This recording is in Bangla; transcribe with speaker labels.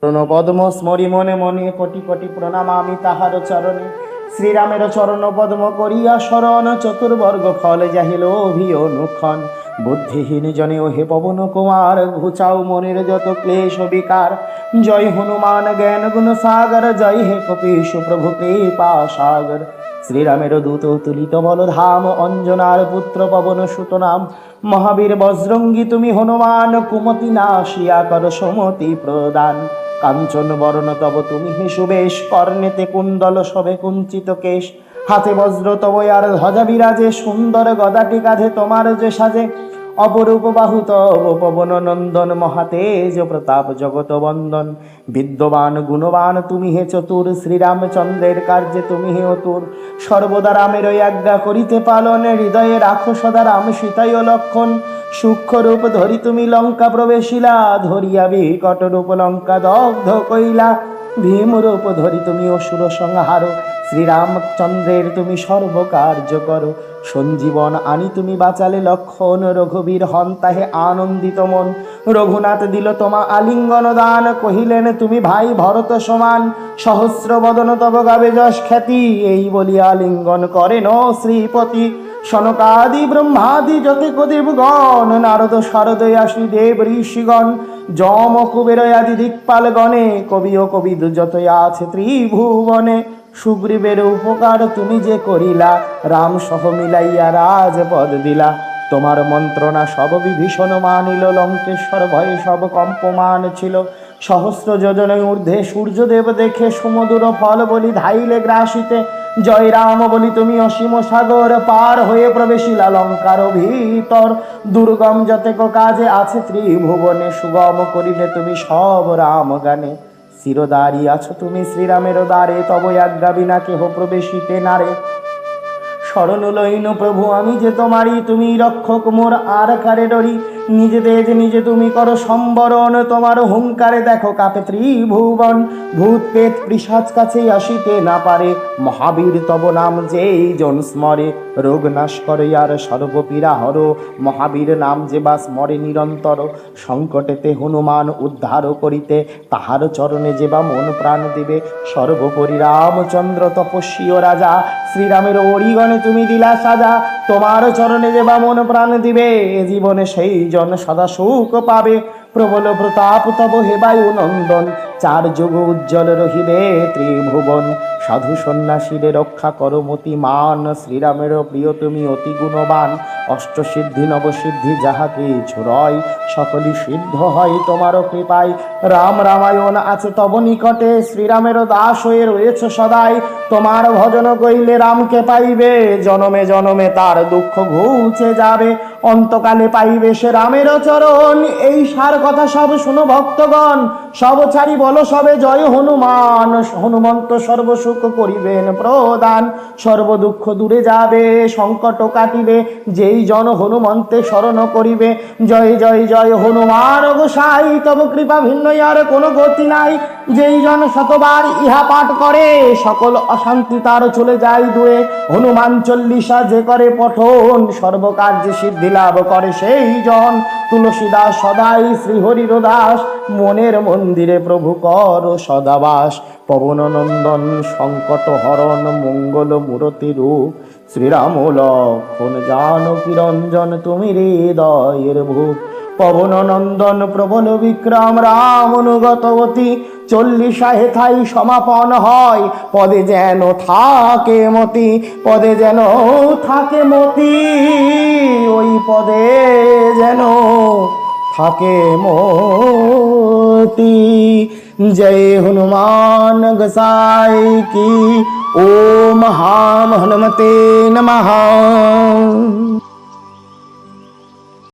Speaker 1: পদ্ম স্মরি মনে মনে কোটি কোটি প্রণাম আমি তাহার চরণে। শ্রীরামের চরণ পদ্ম করিয়া শরণ, চতুর্বর্গ ফল যাহিল অভিঅনুক্ষণ। বুদ্ধিহীন জনে ও হে পবন কুমার, ঘুচাও মনের যত ক্লেশ বিকার। জয় হনুমান জ্ঞান গুণ সাগর, জয় হে কপীশ প্রভু কৃপা সাগর। শ্রীরামের দূত তুলিত বল ধাম, অঞ্জনার পুত্র পবন সুত নাম। মহাবীর বজ্রঙ্গী তুমি হনুমান, কুমতি নাশিয়া কর সমতি প্রদান। কাঞ্চন বরণ তব তুমি হে সুবেশ, কর্ণেতে কুণ্ডল শোভে কুঞ্চিত কেশ। হাতে বজ্র তব আর ধ্বজা বিরাজে, সুন্দর গদাটি কাঁধে তোমার যে সাজে। অপরূপ বাহু তব পবন নন্দন, মহাতেজ প্রতাপ জগত বন্দন। বিদ্যবান গুণবান তুমি হে চতুর, শ্রীরামচন্দ্রের কার্যে তুমি হে অতুর। সর্বদা রামের আজ্ঞা করিতে পালন, হৃদয়ে রাখো সদা রাম সীতায় লক্ষণ। সূক্ষ্ম রূপ ধরি তুমি লঙ্কা প্রবেশিলা, ধরিয়া বিকট রূপ লঙ্কা দগ্ধ কইলা। ভীম রূপ ধরি তুমি অসুর সংহার, শ্রীরামচন্দ্রের তুমি সর্বকার্য করো। সঞ্জীবন আনি তুমি বাঁচালে লক্ষণ, রঘুবীর হন তাহে আনন্দিত মন। রঘুনাথ দিল তোমা আলিঙ্গন দান, কহিলেন তুমি ভাই ভরত সমান। সহস্র বদন তব গাবে যশ খ্যাতি, এই বলিয়া আলিঙ্গন করেন শ্রীপতি। সনকাদি ব্রহ্মাদি যতেক দেবগণ, নারদ শারদ আসি দেব ঋষিগণ। যম কুবের আদি দিকপাল গণে, কবি ও কবিদ যত আছে ত্রিভুবনে। সুগ্রীবের উপকার তুমি যে করিলা, রাম সহ মিলাইয়া রাজপদ দিলা। তোমার মন্ত্রণা সব বিভীষণ মানিল, লঙ্কেশ্বর ভয়ে সব কম্পমান ছিল। সহস্র যোজনের ঊর্ধ্বে সূর্যদেব দেখে, সমুদর ফল বলি ধাইলে গ্রাসিতে। জয় রাম বলি তুমি অসীম সাগর, পার হয়ে প্রবেশিলা লঙ্কার ভিতর। দুর্গম যতেক কাজে আছে ত্রিভুবনে, সুগম করিলে তুমি সব রাম গানে। চিরদারি আছো তুমি শ্রীরামের দ্বারে, তব আজ্ঞা বিনা কেহ প্রবেশিতে নারে। শরণ লইন প্রভু আমি যে তোমারি, তুমি রক্ষক মোর আর কারে ডরি। নিজে তেজ নিজে তুমি করো সম্বরণ, তোমার হুঙ্কারে দেখো কাপে ত্রিভুবন। ভূত পেট পিশাচ কাছে আসিতে না পারে, মহাবীর তব নাম যেই জন স্মরে। রোগ নাশ করে আর সর্বপীড়া হর, মহাবীর নাম যে বা স্মরে নিরন্তর। সংকটেতে হনুমান উদ্ধার করিতে, তাহার চরণে যে বা মন প্রাণ দিবে। সর্বোপরি রামচন্দ্র তপস্বী ও রাজা, শ্রীরামের অরিগণে তুমি দিলা সাজা। তোমার চরণে যে বা মন প্রাণ দিবে, এ জীবনে সেই জন সদা সুখ পাবে। প্রবল প্রতাপ তব হে বায়ু নন্দন, চার যুগ উজ্জ্বল রহিবে ত্রিভুবন। সাধু সন্ন্যাসীরে রক্ষা করো মতি মান, শ্রীরামের প্রিয় তুমি অতি গুণবান। অষ্টসিদ্ধি নবসিদ্ধি যাহা কিছু রয়, সকলই সিদ্ধ হয় তোমার কৃপায়। রাম রামায়ণ আছে তব নিকটে, শ্রীরামের দাস হয়ে রয়েছে সদাই। তোমার ভজন কইলে রামকে পাইবে, জনমে জনমে তার দুঃখ ঘুচে যাবে। অন্তকালে পাইবে সে রামের চরণ, এই সার কথা সব শুনো ভক্তগণ। সব ছাড়ি বলো সবে জয় হনুমান, হনুমন্ত সর্বসুখ করিবেন প্রদান। সর্ব দুঃখ দূরে যাবে, সংকট কাটিবে, যেই জন হনুমন্তে শরণ করিবে। জয় জয় জয় হনুমান গোসাই, তব কৃপা ভিন্ন আর কোনো গতি নাই। যেই জন শতবার ইহা পাঠ করে, সকল অশান্তি তার চলে যায় দূরে। হনুমান চল্লিশা যে করে পঠন, সর্বকার্যে সিদ্ধি লাভ করে সেই জন। তুলসীদাস সদাই শ্রীহরির দাস, মনের মন্দিরে প্রভু কর সদাবাস। পবন নন্দন সংকট হরণ, মঙ্গল মূরতি রূপ। শ্রীরাম লক্ষণ জানকী রঞ্জন, তুমি হৃদয়ের ভূপ। পবন নন্দন প্রবল বিক্রম, রাম অনুগতবতী। চল্লিশা হেথাই সমাপন হয়, পদে যেন থাকে মতি। পদে যেন থাকে মতি, ওই পদে যেন থাকে মতি। জয় হনুমান গোসাই কি, ওম হাম হনুমতে নমঃ।